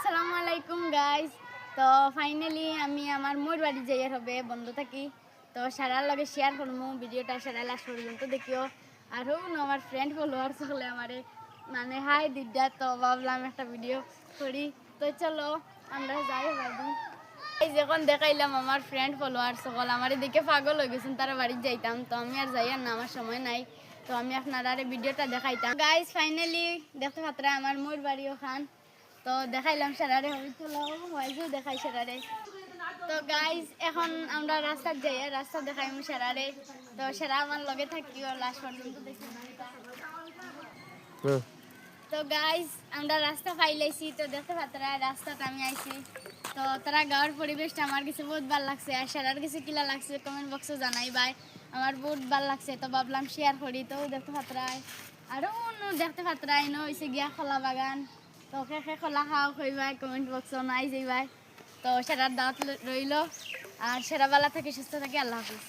আসসালামু আলাইকুম গাইজ। তো ফাইনালি আমি আমার মোর বাড়ি যাইয়ার হবে বন্ধ থাকি। তো সারার লগে শেয়ার করবো ভিডিওটা, সারা লাস্ট পর্যন্ত দেখিও। আরও আমার ফ্রেন্ড ফলোয়ার্স হলে আমারে মানে হাই দিদা, তো ভাবলাম একটা ভিডিও করি। তো চলো আমরা যাই বাড়ি। এই যখন দেখাইলাম আমার ফ্রেন্ড ফলোয়ার সকল আমার দিকে পাগল হয়ে গেছেন, তারা বাড়ি যাইতাম। তো আমি আর যাই আর না, আমার সময় নাই। তো আমি আপনারা ভিডিওটা দেখাইতাম গাইজ। ফাইনালি দেখতে পাত্রা আমার মোর বাড়ি ওখান। তো দেখাইলাম সেরারে, চলো হয়েছেও দেখাই সেরারে। তো গাইজ এখন আমরা রাস্তা যাই, রাস্তা দেখাই আমি সেরারে। তো সেরা আমার লগে থাকিও লাস্ট পর্যন্ত দেখি। তো গাইজ আমরা রাস্তা পাইলাইছি, তো দেখতে পাত্রা রাস্তাটা আমি আইছি। তো তারা গাঁয়ের পরিবেশটা আমার কাছে বহুত ভালো লাগছে, আর সেরার কিছু কিলা লাগছে কমেন্ট বক্সে জানাই ভাই। আমার বহুত ভালো লাগছে, তো ভাবলাম শেয়ার করি। তো দেখতে পাত্রায় আরও দেখতে পাত্রায় ন হয়েছে গিয়া খোলা বাগান। তো খেয়ে খোলা খাওয়া খাইবাই, কমেন্ট বক্সও নাই যাইবাই। তো সেরার দাওয়াত রইল। আর সেরা বেলা থেকে সুস্থ থাকি, আল্লাহ হাফিজ।